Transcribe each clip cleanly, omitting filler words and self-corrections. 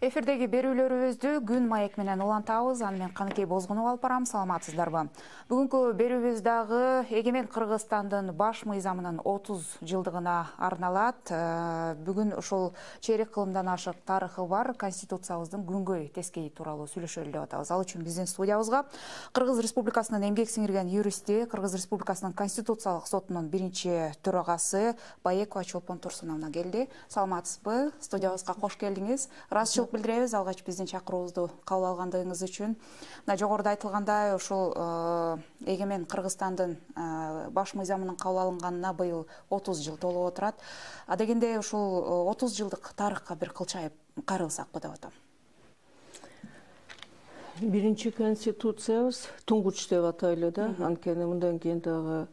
Эфирдеги берүүлөрүбүздү күн маек менен улантабыз. Аны мен Каныкей Бозгунов алып барам. Саламатсыздарбы? Бүгүнкү берүүбүз дагы Эгемен Кыргызстандын баш мыйзамынын 30 жылдыгына арналат. Бүгүн ушул чейрек кылымдан ашык тарыхы бар Конституциябыздын күнгөй тескейи тууралуу сүйлөшөлү деп атабыз. Ал үчүн биздин студиябызга Кыргыз Республикасынын эмгек сиңирген юристи, Кыргыз Республикасынын Конституциялык сотунун биринчи төрагасы Баекова Чолпон Турсуновна келди. Саламатсызбы? Студиябызга кош келдиңиз. Ыраазычылык билдиребиз алгач биздин чакыруубузду кабыл алгандыгыңыз үчүн. Жогоруда айтылгандай, ушул Эгемен Кыргызстандын баш мыйзамынын кабыл алынганына быйыл 30 жыл толуп отурат. Адегенде ушул 30 жылдык тарыхка бир кылчайып кайрылсакпы деп атам. Биринчи конституциябыз туңгуч деп атайлы да. Анткени мындан кийин дагы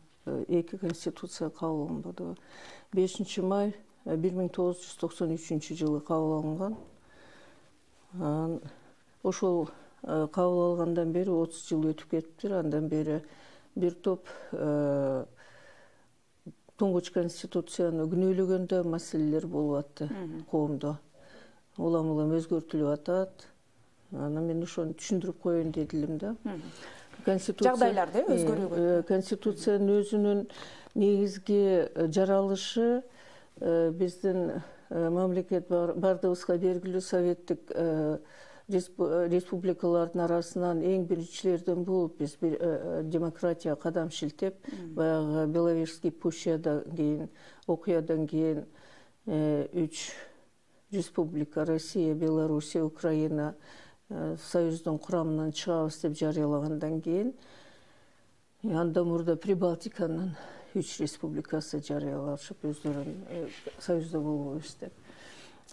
эки конституция кабыл алынбады. 5 май 1993 жылы кабыл алынган. Ошол кабыл алгандан бери 30 жыл өтүп кетиптир. Андан бери бир топ туңгуч конституцияны күнөөлөгөндө маселелер болуп атты коомдо. Улам өзгөртүлүп атат. Анан мен ошону түшүндүрүп коеюн дедим да. Жагдайларды өзгөрүүгө. Конституциянын өзүнүн негизги жаралышы биздин мамлекет бардыгыбызга белгилүү советтик республикалардын арасынан эң биринчилерден болуп биз демократия кадам шилтеп, баягы Беловежский пущадан кийин, окуядан кийин 3 республика Россия, Белоруссия, Украина союздун курамынан чыгабыз деп жарыялагандан кийин андан мурда Прибалтиканын 3 республикасы жарыялашып өздөрүн союзда болбойбуз деп.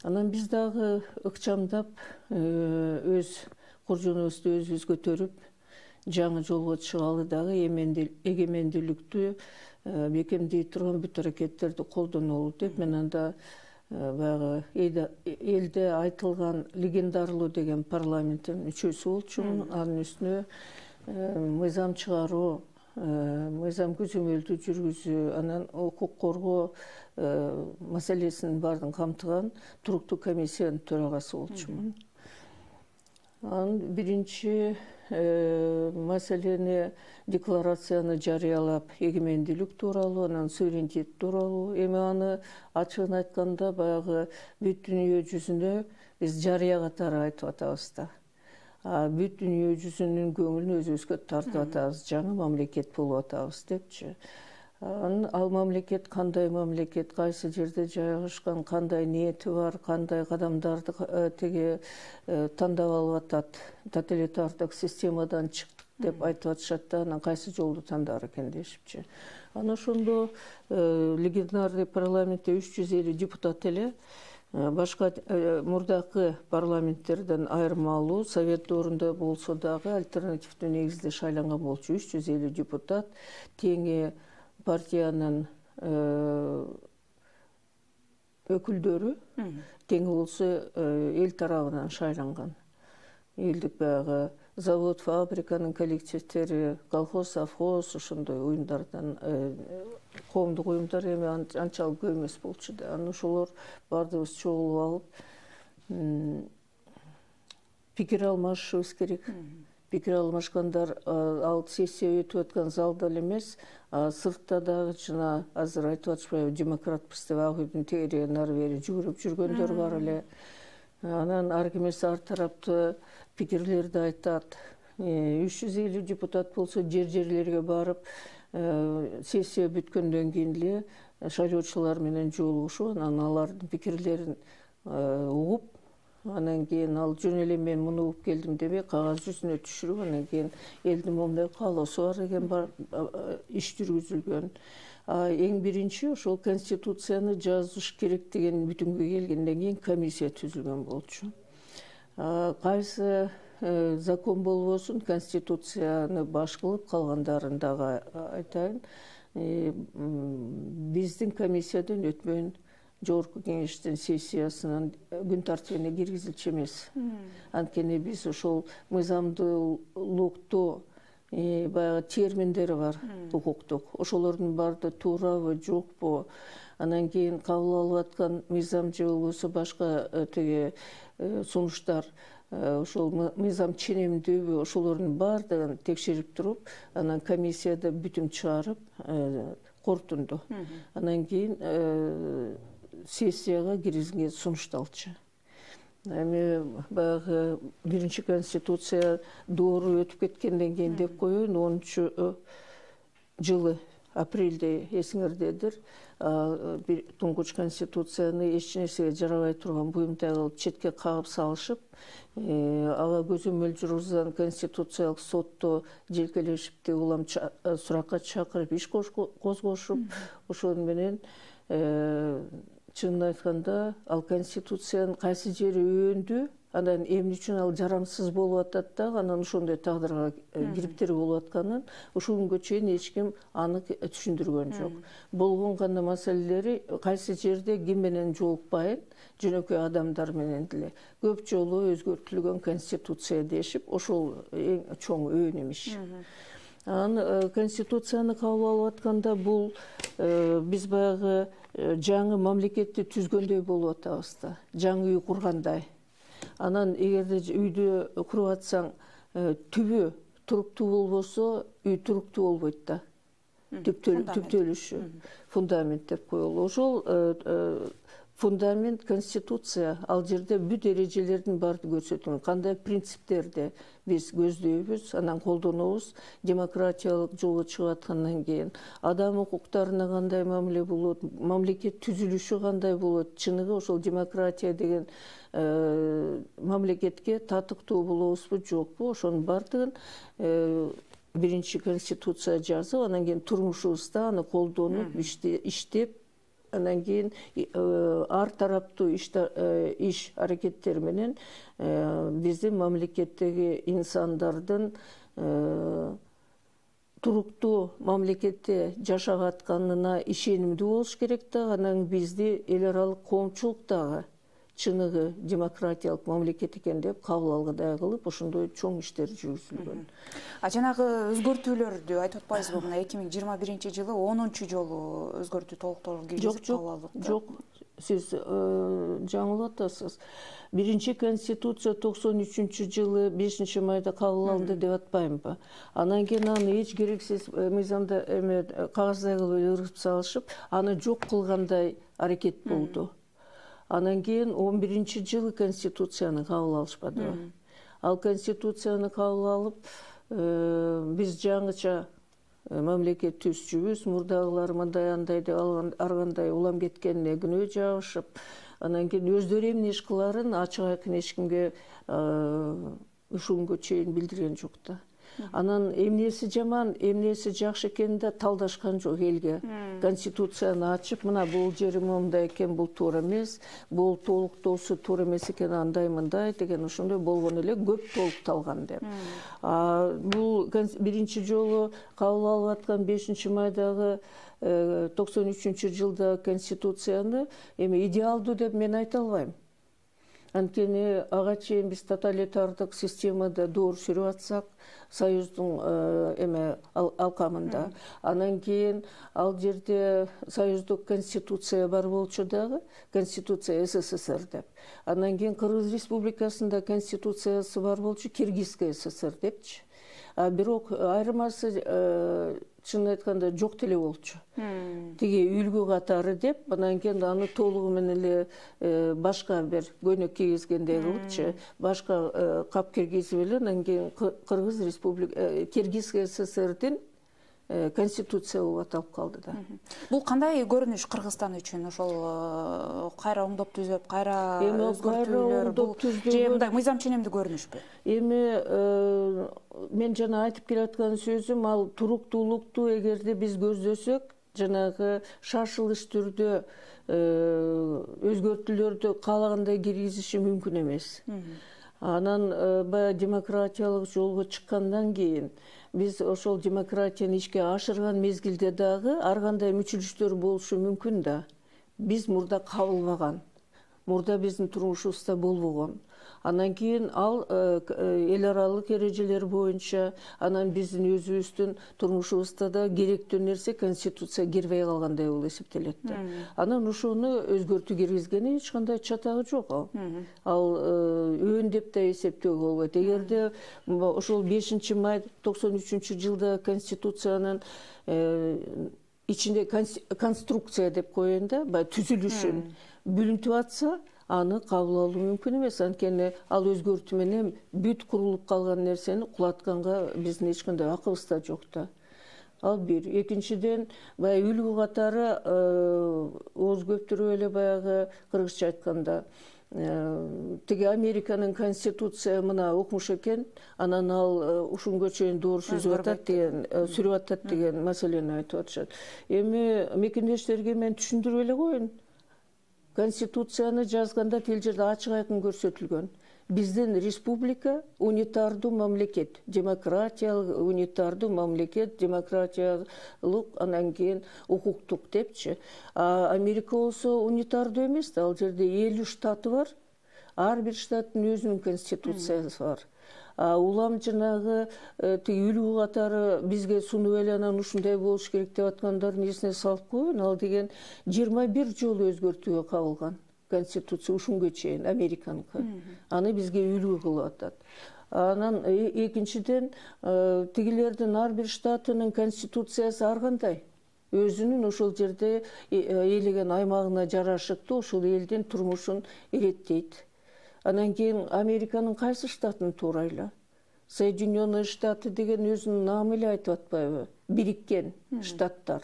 Анан биз дагы ыкчамдап өз куржунубузду өзүбүз көтөрүп жаңы жолго чыгалы дагы эгемендүүлүктү бекемдей турган бүт аракеттерди колдонолу деп мен анда баягы элде айтылган легендарлуу деген парламенттин мүчөсү болчумун. Анын үстүнө мыйзам чыгаруу, мыйзам көзөмөлдү жүргүзүү, анан укук коргоо маселесин баарын камтыган туруктуу комиссиянын төрагасы болчумун. Анан биринчи маселени декларацияны жарыялап эгемендүүлүк тууралуу, анан суверенитет тууралуу, эми аны ачыгын айтканда баягы бүт дүйнө жүзүнө биз жарыя катары айтып атабыз да. Бүт дүйнө жүзүнүн көңүлүн өзүбүзгө тартып атабыз, жаңы мамлекет болуп атабыз депчи. Ал мамлекет кандай мамлекет, кайсы жерде жайгашкан, кандай ниети бар, кандай кадамдарды теге тандап алып атат, тоталитардык системадан чыктык деп айтып атышат да, анан кайсы жолду тандаар экен дешипчи. Анан ошондо легендарный парламентте 350 депутат эле, башка мурдакы парламенттерден айырмалуу совет доорунда болсо дагы альтернативдүү негизде шайланган болчу 350 депутат, теңи партиянын өкүлдөрү, теңи болсо эл тарабынан шайланган. Элдик баягы завод, фабриканын коллективдери, колхоз, совхоз, ошондой уюмдардан, коомдук уюмдар эми анчалык көп эмес болчу да. Анан ошолор баардыгыбыз чогулуп алып пикир алмашышыбыз керек. Пикир алмашкандар ал сессия өтүп аткан залда эле эмес, сыртта дагы жана азыр айтып атышпайбы, демократпыз деп ак үйдүн тегерегинин ары бери жүгүрүп жүргөндөр бар эле. Анан ар кимиси ар тараптуу пикирлерди айтат. 350 депутат болсо жерлерге барып, сессия бүткөндөн кийин эле шайлоочулар менен жолугушуп, анан алардын пикирлерин угуп, анан кийин ал жөн эле мен муну угуп келдим дебей, кагаз жүзүнө түшүрүп, анан кийин элдин момундай каалоосу бар экен иш жүргүзүлгөн. Эң биринчи ошол конституцияны жазыш керек деген бүтүнгө келгенден кийин комиссия түзүлгөн болчу. Кайсы закон болбосун конституцияны баш кылып калгандарын дагы айтайын. Биздин комиссиядан өтмөн жогорку кеңештин сессиясынын күн тартибине киргизилчү эмес. Анткени биз ошол мыйзамдуулукту баягы терминдери бар укуктук. Ошолордун баары туурабы, жокпу? Анан кийин кабыл алып аткан мыйзам же болбосо башка тиги сунуштар ошол мыйзам ченемдүүбү, ошолордун баардыгын текшерип туруп, анан комиссияда бүтүм чыгарып корутунду. Анан кийин сессияга киргизген сунушталчу. Эми баягы биринчи конституция доору өтүп кеткенден кийин деп коеюн, 10-жылы апрелде эсиңердедир, туңгуч конституцияны эч нерсеге жарабай турган буюмтай кылып четке кагып салышып, ага көзөмөл жүргүзгөн конституциялык сотто желкелешип улам суракка чакырып иш козгошуп, ошон менен чынын айтканда ал конституциянын кайсы жери өндү, анан эмне үчүн ал жарамсыз болуп атат да, анан ошондой тагдырга кириптери болуп атканын ушул күнгө чейин эч ким анык түшүндүргөн жок. Болгон гана маселелери кайсы жерде ким менен жолукпайын, жөнөкөй адамдар менен деле көп жолу өзгөртүлгөн конституция дешип, ошол эң чоң өөнүмүш. Анан конституцияны кабыл алып атканда бул биз баягы жаңы мамлекетти түзгөндөй болуп атабыз да, жаңы үй кургандай. Анан эгерде үйдү куруп атсаң, түбү туруктуу болбосо, үй туруктуу болбойт да. Түптөлүшү, фундамент деп коелу. Ошол фундамент конституция, ал жерде бүт эрежелердин баары көрсөтүлгөн. Кандай принциптерди биз көздөйбүз, анан колдонобуз, демократиялык жолго чыгып аткандан кийин адам укуктарына кандай мамиле болот, мамлекет түзүлүшү кандай болот, чыныгы ошол демократия деген мамлекетке татыктуу болобузбу, жокпу, ошонун баардыгын биринчи конституция жазып, анан кийин турмушубузда аны колдонуп, иштеп, анан кийин ар тараптуу иш аракеттер менен биздин мамлекеттеги инсандардын туруктуу мамлекетте жашап атканына ишенимдүү болуш керек да, анан бизди эл аралык коомчулук дагы чыныгы демократиялык мамлекет экен деп кабыл алгыдай кылып, ошондой чоң иштер жүргүзүлгөн. Жанагы өзгөртүүлөрдү айтып атпайсызбы, мына 2021-жылы 10-жолу өзгөртүү толуктоого киргизип кабыл алдык. Жок, сиз жаңылып атасыз. Биринчи конституция 93-жылы 5-майда кабыл алынды деп атпаймынбы? Анан кийин аны эч керексиз мыйзамда кагаздай кылып өргүзүп салышып, аны жок кылгандай аракет болду. Анан кийин 11-жылы конституцияны кабыл алышпадыбы? Ал конституцияны кабыл алып, биз жаңыча мамлекет түзчүбүз, мурдагылар мындай андай деп аргандай улам кеткенине күнөө жабышып, анан кийин өздөрү эмне иш кыларын ачык айкын эч кимге ушул күнгө чейин билдирген жок да. Анан эмнеси жаман, эмнеси жакшы экенин да талдашкан жок элге. Конституцияны ачып, мына бул жери мындай экен, бул туура эмес, бул толуктоосу туура эмес экен, андай мындай деген ошондой болгон эле көп толукталган деп. Бул биринчи жолу кабыл алып аткан 5-майдагы 93-жылда конституцияны эми идеалдуу деп мен айта албайм. Анткени ага чейин биз тоталитардык системада доор сүрүп атсак, Союздун алкамында. Анан кийин ал жерде Союздук конституция бар болчу дагы, конституция СССР деп. Анан кийин Кыргыз Республикасында конституциясы бар болчу, Киргизская ССР депчи. Бирок айырмасы чынын айтканда жок деле болчу. Тиги үлгү катары деп, анан кийин аны толугу менен эле башка бир көйнөк кийгизгендей кылыпчы, башка кап киргизип эле, анан кийин Кыргыз Республика, Киргизская ССРдин конституция болуп аталып калды да. Бул кандай көрүнүш Кыргызстан үчүн? Ошол кайра оңдоп түзөп, кайра өзгөртүүлөр, же мындай мыйзам ченемдүү көрүнүшпү? Эми мен жана айтып келаткан сөзүм, ал туруктуулукту эгерде биз көздөсөк, жанагы шашылыш түрдө өзгөртүүлөрдү каалагандай киргизиши мүмкүн эмес. Анан баягы демократиялык жолго чыккандан кийин биз ошол демократияны ишке ашырган мезгилде дагы ар кандай мүчүлүштөр болушу мүмкүн да. Биз мурда кабылбаган, мурда биздин турмушубузда болбогон. Анан кийин ал эл аралык эрежелер боюнча, анан биздин өзүбүздүн турмушубузда да керектүү нерсе конституция кирбей калгандай болуп эсептелет да. Анан ошону өзгөртүү киргизгене эч кандай чатагы жок ал. Ал өөн деп да эсептөөгө болбойт. Эгерде ошол 5-май 93-жылда конституциянын ичинде конструкция деп коеюн да, баягы түзүлүшүн бүлүнтүп атса, аны кабыл алуу мүмкүн эмес. Анткени ал өзгөртүү менен бүт курулуп калган нерсени кулатканга биздин эч кандай акыбыз да жок да. Ал бир. Экинчиден, баягы үлгү катары ооз көптүрүп эле баягы кыргызча айтканда тиги Американын конституция мына окумуш экен, анан ал ушунга чейин доор сүрүп атат деген маселени айтып атышат. Эми мекендештерге мен түшүндүрүп эле коеюн. Конституцияны жазганда тил жерде ачык айкын көрсөтүлгөн. Биздин республика унитардуу мамлекет, демократиялык унитардуу мамлекет, демократиялык, анан кийин укуктук депчи. Америка болсо унитардуу эмес да, ал жерде 50 штаты бар. Ар бир штаттын өзүнүн конституциясы бар. Улам жанагы тиги үлгү катары бизге сунуп эле анан ушундай болуш керек деп аткандардын эсине салып коеюн. Ал деген 21 жолу өзгөртүүгө кабылган конституция ушунга чейин Американыкы. Аны бизге үлгү кылып атат. Анан экинчиден тигилердин ар бир штатынын конституциясы ар кандай. Өзүнүн ошол жерде ээлеген аймагына жарашыктуу ошол элдин турмушун иреттейт. Анан кийин Американын кайсы штатын туурайлы? Соединенные Штаты деген өзүнүн наамы эле айтып атпайбы? Бириккен штаттар.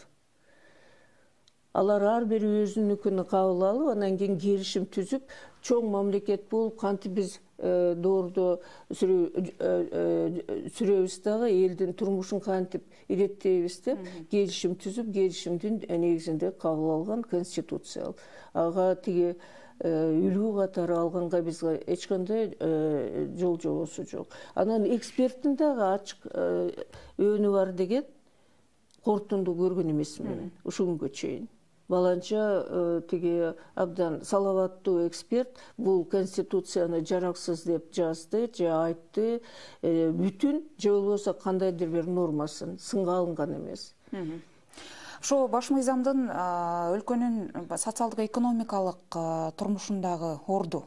Алар ар бири өзүнүкүн кабыл алып, анан кийин келишим түзүп, чоң мамлекет болуп, кантип биз доордо сүрөбүз дагы, элдин турмушун кантип иреттейбиз деп келишим түзүп, келишимдин негизинде кабыл алган конституция. Ага тиги үлгү катары алганга бизге эч кандай жол жобосу жок. Анан эксперттин дагы ачык өөнү бар деген корутунду көргөн эмесмин ушунгө чейин. Баланча тиги абдан салаваттуу эксперт бул конституцияны жараксыз деп жазды, же айтты, бүтүн же болбосо кандайдыр бир нормасын сынга алынган эмес. Ошо баш мыйзамдын өлкөнүн социалдык экономикалык турмушундагы орду,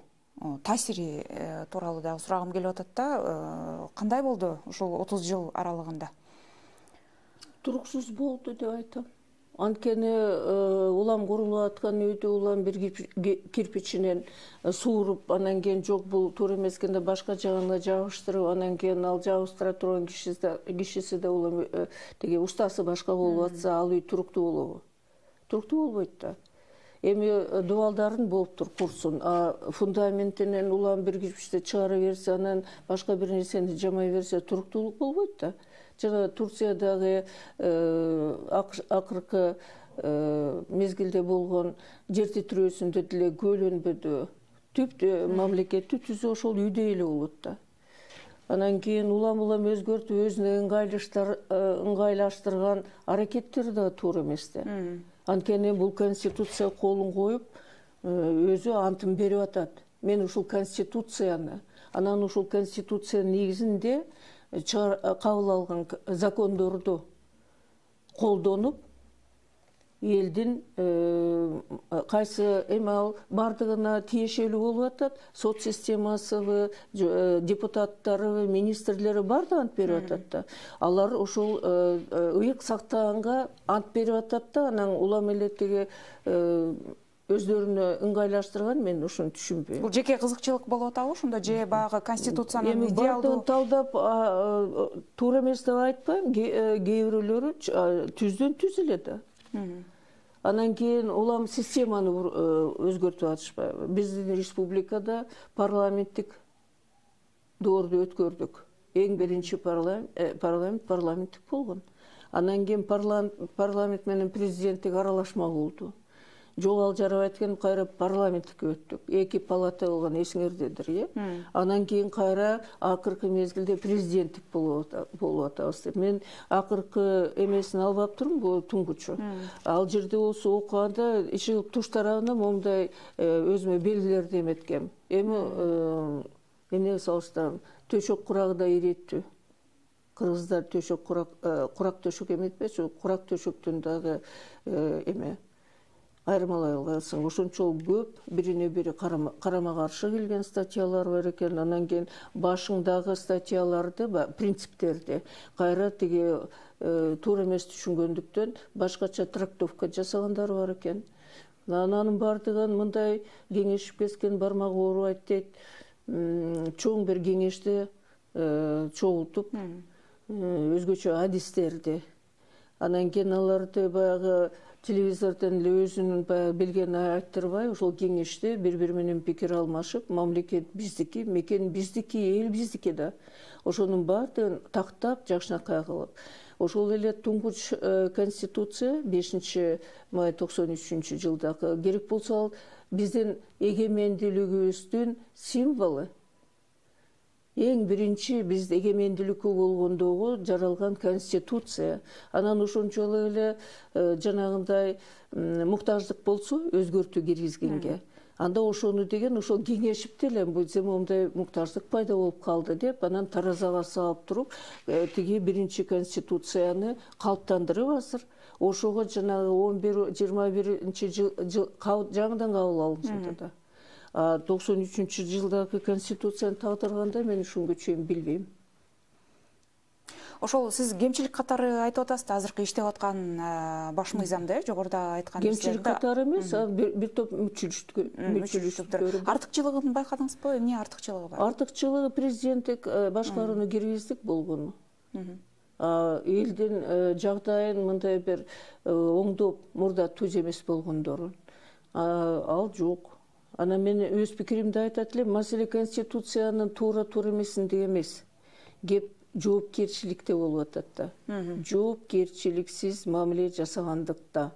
таасири тууралуу дагы сурагым келип атат да. Кандай болду ушул 30 жыл аралыгында? Туруксуз болду деп айтам. Анткени улам курулуп аткан үйдү улам бир кирпичинен сууруп, анан кийин жок бул туура эмес экенде башка жагына жабыштырып, анан кийин ал жабыштыра турган кишиси да улам тиги устасы башка болуп атса, ал үй туруктуу болобу? Туруктуу болбойт да. Эми дубалдарын болуптур курсун, фундаментинен улам бир кирпичти чыгара берсе, анан башка бир нерсени жамай берсе, туруктуулук болбойт да. Жана Турциядагы акыркы мезгилде болгон жер титирөөсүндө деле көйлөнбөдү. Түп мамлекетти түзүү ошол үйдө эле болот да. Анан кийин улам өзгөртүп өзүнө ыңгайлаштырган аракеттери да туура эмес да. Анткени бул конституция колун коюп, өзү антын берип атат. Мен ушул конституцияны, анан ушул конституциянын негизинде кабыл алган закондорду колдонуп, элдин кайсы эми ал бардыгына тиешелүү болуп атат, сот системасыбы, депутаттарыбы, министрлери баардыгы ант берип атат да. Алар ошол ыйык сактаганга ант берип атат да, анан улам эле тиги өздөрүнө ыңгайлаштырган, мен ушуну түшүнбөйм. Бул жеке кызыкчылык болуп атабы ошондо, же баягы конституциянын идеалдуу талдап туура эмес деп айтпайм, кээ бирөөлөрү түздөн түз эле да. Анан кийин улам системаны өзгөртүп атышпайбы? Биздин республикада парламенттик доорду өткөрдүк. Эң биринчи парламенттик болгон. Анан кийин парламент менен президенттик аралашма болду. Жол ал жарабайт экен, кайра парламенттикке өттүк. 2 палата болгон, эсиңердедир, Анан кийин кайра акыркы мезгилде президенттик болуп атабыз деп. Мен акыркы эмесин албаптырмын, бул туңгучу. Ал жерде болсо окуганда иши туш тарабына момундай өзүмө белгилерди эметкем. Эми Эмне салыштырам? Төшөк курагы да иреттүү. Кыргыздар төшөк курак төшөк эметпечи, курак төшөктөн дагы эме айырмалай аласың. Ошончол көп бирине бири карама каршы келген статьялар бар экен. Анан кийин башыңдагы статьяларды, принциптерди кайра тиги туура эмес түшүнгөндүктөн башкача трактовка жасагандар бар экен. Анын бардыгын мындай кеңешип кескен бармагы оорубайт дейт. Чоң бир кеңешти чогултуп, өзгөчө адистерди. Анан кийин аларды баягы телевизордон эле өзүнүн баягы билгенин айттырбай, ошол кеңеште бири-бири менен пикир алмашып, мамлекет биздики, мекен биздики, эл биздики да. Ошонун баардыгын тактап, жакшынакай кылып. Ошол эле туңгуч конституция 5-май 93-жылдагы керек болсо ал биздин эгемендүүлүгүбүздүн символу. Эң биринчи биз эгемендүүлүккө болгондогу жаралган конституция. Анан ошончол эле жанагындай муктаждык болсо өзгөртүү киргизгенге. Анда ошону деген ошол кеңешип деле момундай муктаждык пайда болуп калды деп, анан таразага салып туруп, тиги биринчи конституцияны калыптандырып азыр. Ошого жанагы 21-жыл жаңыдан кабыл алынды да. 93-жылдагы конституцияны тагдырганда мен ушунга чейин билбейм. Ошол сиз кемчилик катары айтып атасыз, азыркы иштеп аткан баш мыйзамды, жогоруда айткан кемчилик катары эмес, бир топ мүчүлүштүктөр. Артыкчылыгын байкадыңызбы? Эмне артыкчылыгы бар? Артыкчылыгы президенттик башкарууну киргиздик болгону. Элдин жагдайын мындай бир оңдоп мурда түз эмес болгондору. Ал жок. Анан мен өз пикиримди айтат элем, маселе конституциянын туура эмесинде эмес. Кеп жоопкерчиликте болуп атат да. Жоопкерчиликсиз мамиле жасагандыкта.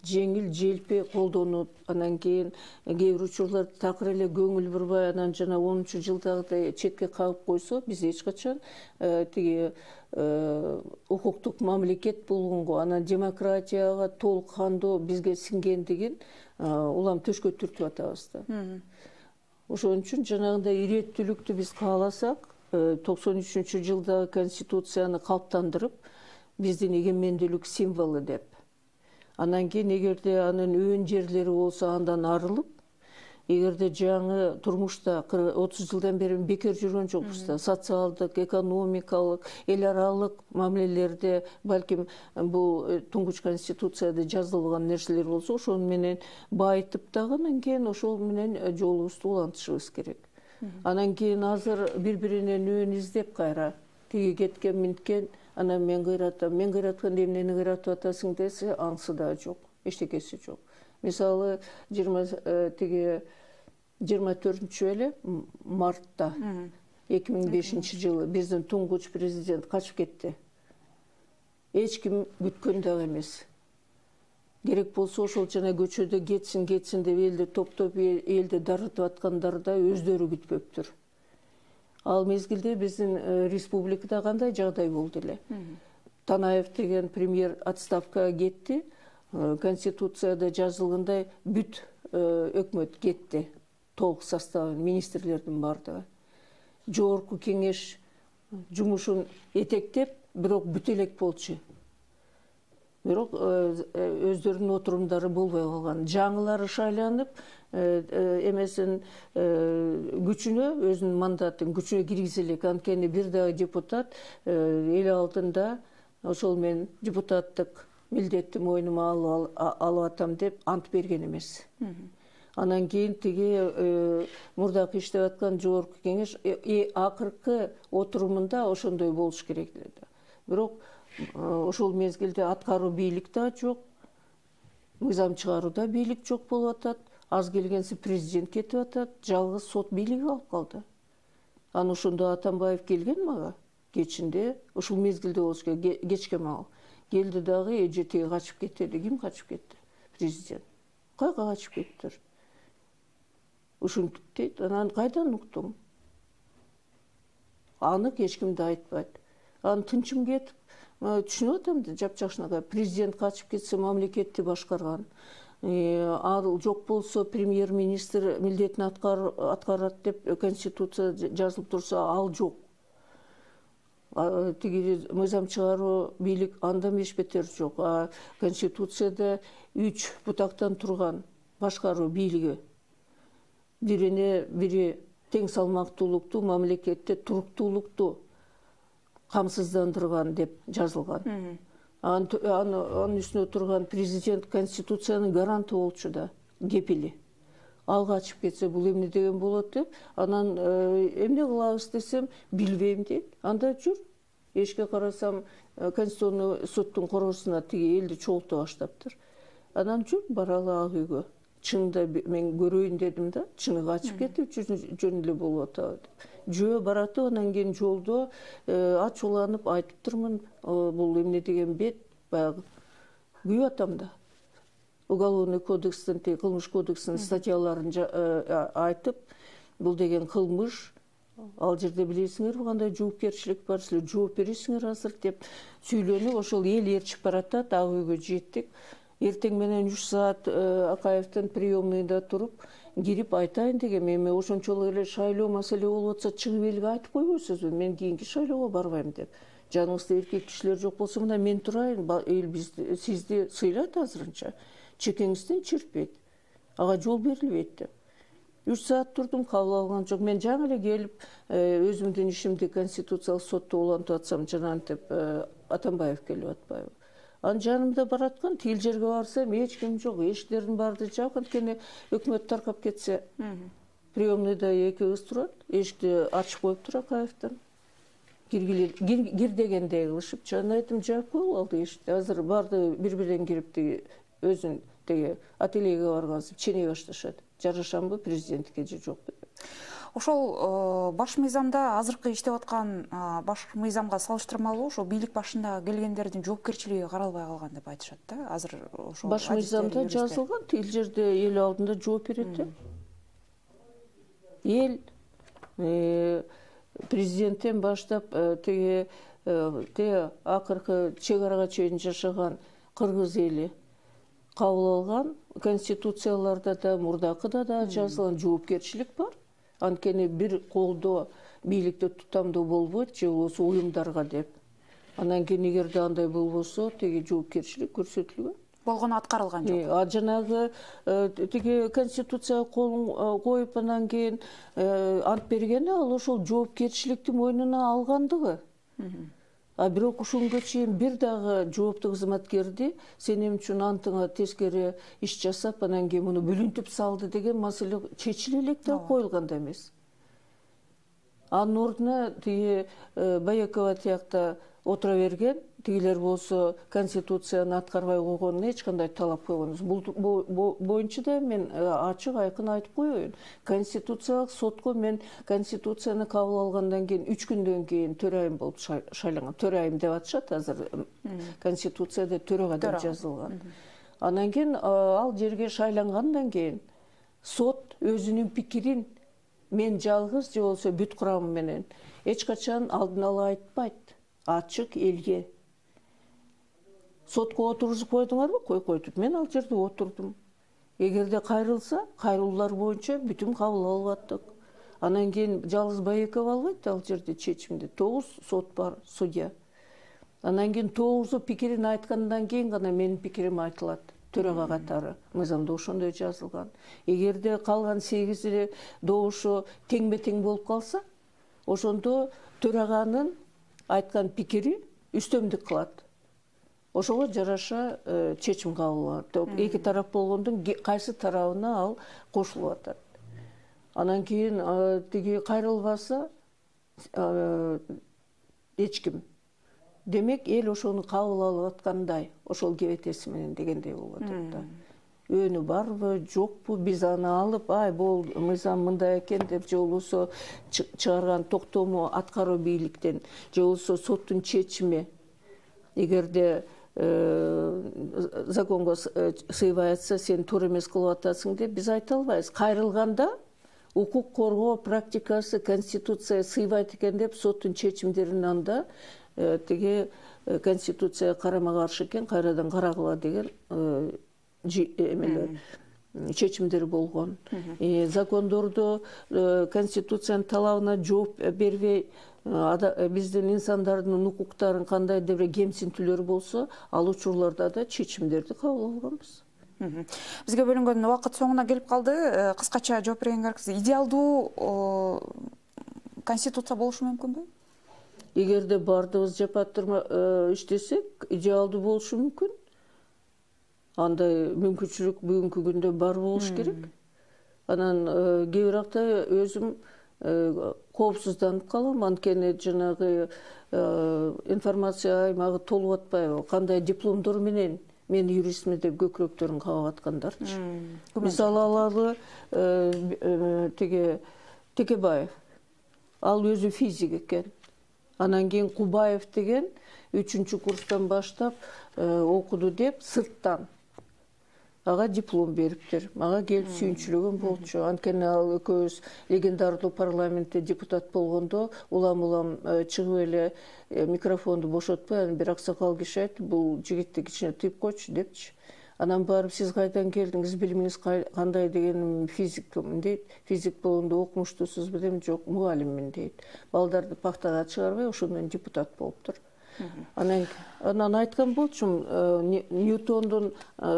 Жеңил желпи колдонуп, анан кийин кээ бир учурларда такыр эле көңүл бурбай, анан жана 10-жылдагыдай четке кагып койсо, биз эч качан тиги укуктук мамлекет болгонго, анан демократияга толук кандуу бизге сиңгендигин улам төшкө түртүп атабыз да. Ошон үчүн жанагындай иреттүүлүктү биз кааласак, 93-жылдагы конституцияны калыптандырып, биздин эгемендүүлүк символу деп. Анан кийин эгерде анын өөн жерлери болсо андан арылып, эгерде жаңы турмушта 30 жылдан бери бекер жүргөн жокпуз да, социалдык, экономикалык, эл аралык мамилелерде балким бул туңгуч конституцияда жазылган нерселер болсо, ошону менен байытып дагы анан кийин ошол менен жолубузду улантышыбыз керек. Анан кийин азыр бири-биринен өөн издеп кайра тиги кеткен минткен, анан мен кыйратканда эмнени кыйратып атасың десе, аңсы да жок, эчтекеси жок. Мисалы 24-эле мартта 2005-жылы биздин туңгуч президент качып кетти. Эч ким күткөн дагы эмес. Керек болсо ошол жана көчөдө кетсин деп элди топтоп элди дарытып аткандар да өздөрү күтпөптүр. Ал мезгилде биздин республикада кандай жагдай болду эле? Танаев деген премьер отставкага кетти. Конституцияда жазылгандай бүт өкмөт кетти. Толук составы министрлердин бардыгы. Жогорку кеңеш жумушун этектеп, бирок бүт элек болчу. Бирок өздөрүнүн отурумдары болбой калган. Жаңылары шайланып, эмесин күчүнө, өзүнүн мандатын күчүнө киргизе элек. Анткени бир дагы депутат эл алдында ошол мен депутаттык милдетти мойнума алып атам деп ант берген эмес. Анан кийин тиги мурдакы иштеп аткан жогорку кеңеш акыркы отурумунда ошондой болуш керек эле. Бирок ошол мезгилде аткаруу бийлик да жок, мыйзам чыгарууда бийлик жок болуп атат, аз келгенси президент кетип атат, жалгыз сот бийлиги калып калды. Анан ошондо Атамбаев келген мага кечинде, ушул мезгилде болуш керек, кечке маал. Келди дагы эжетеги качып кетти. Ким качып кетти? Президент. Кайга качып кеттир? Ушинтип дейт. Анан кайдан уктуң? Анык эч ким да айтпайт. Анан тынчым кетип, түшүнүп атам да жапжакшынакай. Президент качып кетсе мамлекетти башкарган. ал жок болсо премьер-министр милдетин аткарат деп конституция жазылып турса, ал жок. Тиги мыйзам чыгаруу бийлик анда бешбетер жок. Конституцияда 3 бутактан турган башкаруу бийлиги бирине бири тең салмактуулукту, мамлекетте туруктуулукту камсыздандырган деп жазылган. Анын үстүнө турган президент конституциянын гаранты болчу да, кепили. Ал качып кетсе, бул эмне деген болот деп, анан эмне кылабыз десем, билбейм дейт. Анда жүр. Эшикке карасам, Конституционный соттун короосуна тиги элди чогулта баштаптыр. Анан жүр, баралы ак үйгө. Чынында мен көрөйүн дедим да, чыны качып кетип, жөн эле болуп атат. Жөө баратып, анан кийин жолдо ачууланып айтып турмун, бул эмне деген бет, баягы күйүп атам да. Уголовный кодекстин, кылмыш кодексинин статьяларын айтып, бул деген кылмыш, ал жерде билесиңерби кандай жоопкерчилик бар, силер жооп бересиңер азыр деп сүйлөнүп, ошол эл ээрчип баратат, ак үйгө жеттик. Эртең менен 3 саат Акаевдин приемныйда туруп, кирип айтайын деген, эми ошончолук эле шайлоо маселе болуп атса, чыгып элге айтып койбойсузбу, мен кийинки шайлоого барбайм деп. Жаныңызда эркек кишилер жок болсо, мына мен турайын, эл сизди сыйлайт азырынча. Чекеңизден чиртпейт. Ага жол берилбейт деп. 3 саат турдум, кабыл алган жок. Мен жаңы эле келип, өзүмдүн ишимди Конституциялык сотто улантып атсам, жанантип Атамбаев келип атпайбы. Анын жанымда бараткан, тил жерге барсам, эч ким жок, эшиктердин баарды жабык. Анткени өкмөт таркап кетсе, приемныйда 2 кыз турат, эшикти ачып коюптур Акаевден. Кир дегендей кылышып, жана айтым, жаап коюп алды эшикти. Азыр барды бири-биринен кирип өзүн ательеге баргансып ченей башташат. Жарашамбы президентке же жокпу? Ошол баш мыйзамда азыркы иштеп аткан баш мыйзамга салыштырмалуу ошол бийлик башында келгендердин жоопкерчилиги каралбай калган деп айтышат да. Азыр ошол баш мыйзамда жазылган, тил жерде эл алдында жооп берет да. Эл президенттен баштап акыркы чек арага чейин жашаган кыргыз эли кабыл алган конституцияларда да, мурдакыда да жазылган жоопкерчилик бар. Анткени бир колдо бийликте тутамдуу болбойт, же болбосо уюмдарга деп. Анан кийин эгерде андай болбосо, теги жоопкерчилик көрсөтүлгөн. Болгону аткарылган жок. Жанагы тиги конституцияга колун коюп, анан кийин ант бергени, ал ошол жоопкерчиликти мойнуна алгандыгы. Бирок ушунга чейин бир дагы жооптуу кызматкерди сен эмне үчүн антыңа тескери иш жасап, анан кийин муну бүлүнтүп салды деген маселе чечиле элек да, коюлган да эмес. Анын ордуна тиги Баякова тиякта отура берген, тигилер болсо конституцияны аткарбай койгонуна эч кандай талап койгон. Бул боюнча да мен ачык айкын айтып коеюн. Конституциялык сотко мен конституцияны кабыл алгандан кийин 3 күндөн кийин төрайым болуп шайланган. Төрайым деп атышат азыр. Конституцияда төрага деп жазылган. Анан кийин ал жерге шайлангандан кийин сот өзүнүн пикирин мен жалгыз же болсо бүт курамы менен эч качан алдын ала айтпайт. Ачык элге. Сотко отургузуп койдуңарбы? Койдук. Мен ал жерде отурдум. Эгерде кайрылса, кайрылуулар боюнча бүтүн кабыл алып аттык. Анан кийин жалгыз Баякова албайт ал жерде чечимди. 9 сот бар, судья. Анан кийин 9 пикирин айткандан кийин гана менин пикирим айтылат. Төрага катары. Мыйзамда ошондой жазылган. Эгерде калган 8 добушу теңме-тең болуп калса, ошондо төраганын айткан пикири үстөмдүк кылат. Ошого жараша чечим кабыл алат. Эки тарап болгондун кайсы тарабына ал кошулуп атат. Анан кийин тиги кайрылбаса эч ким. Демек эл ошону кабыл алып аткандай, ошол кебетеси менен дегендей болуп атат да. Өнү барбы, жокпу, биз аны алып, бул мыйзам мындай экен деп, же болбосо чыгарган токтому аткаруу бийликтен, же болбосо соттун чечими, эгерде законго сыйбай атса, сен туура эмес кылып атасың деп биз айта албайбыз. Кайрылганда укук коргоо практикасы конституция сыйбайт экен деп соттун чечимдерин анда тиги конституция карама каршы экен, кайрадан карагыла деген чечимдер болгон. Закондордо конституциянын талабына жооп бербей биздин инсандардын укуктарын кандай да бир кемсинтүүлөр болсо, ал учурларда да чечимдерди кабыл алганбыз. Бизге бөлүнгөн убакыт соңуна келип калды. Кыскача жооп бериңиз. Идеалдуу конституция болушу мүмкүнбү? Эгерде бардыбыз жапаттырма иштесек, идеалдуу болушу мүмкүн. Андай мүмкүнчүлүк бүгүнкү күндө бар болуш керек. Анан кээ биракта өзүм коопсузданып калам, анткени жанагы информация аймагы толуп атпайбы, кандай дипломдор менен мен юристмин деп көкүрөктөрүн кабап аткандарчы. Мисалы алалы Текебаев. Ал өзү физик экен. Анан кийин Кубаев деген 3-чү курстан баштап окуду деп сырттан ага диплом бериптир. Мага келип сүйүнчүлөгөн болчу. Анткени ал экөөбүз легендарлуу парламентте депутат болгондо улам чыгып эле микрофонду бошотпой, анан бир аксакал киши айтты, бул жигитти кичине тыйып койчу депчи. Анан барып, сиз кайдан келдиңиз, билимиңиз кандай дегеним, физикмин дейт. Физик болгондо окумуштуусузбу дедим, жок, мугалиммин дейт. Балдарды пактага чыгарбай, ошондон депутат болуптур. Анан айткан болчумун, Ньютондун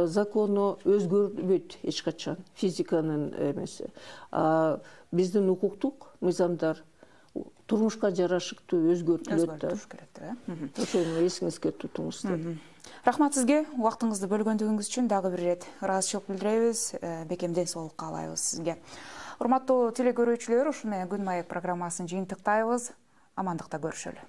закону өзгөрбөйт эч качан, физиканын эмеси. Биздин укуктук мыйзамдар турмушка жарашыктуу өзгөртүлөт да. Ошону эсиңизге тутуңуз деп. Рахмат сизге, убактыңызды бөлгөндүгүңүз үчүн дагы бир ирет ыраазычылык билдиребиз. Бекем ден соолук каалайбыз сизге. Урматтуу телекөрүүчүлөр, ушуну менен Күн маек программасын жыйынтыктайбыз. Амандыкта көрүшөлү.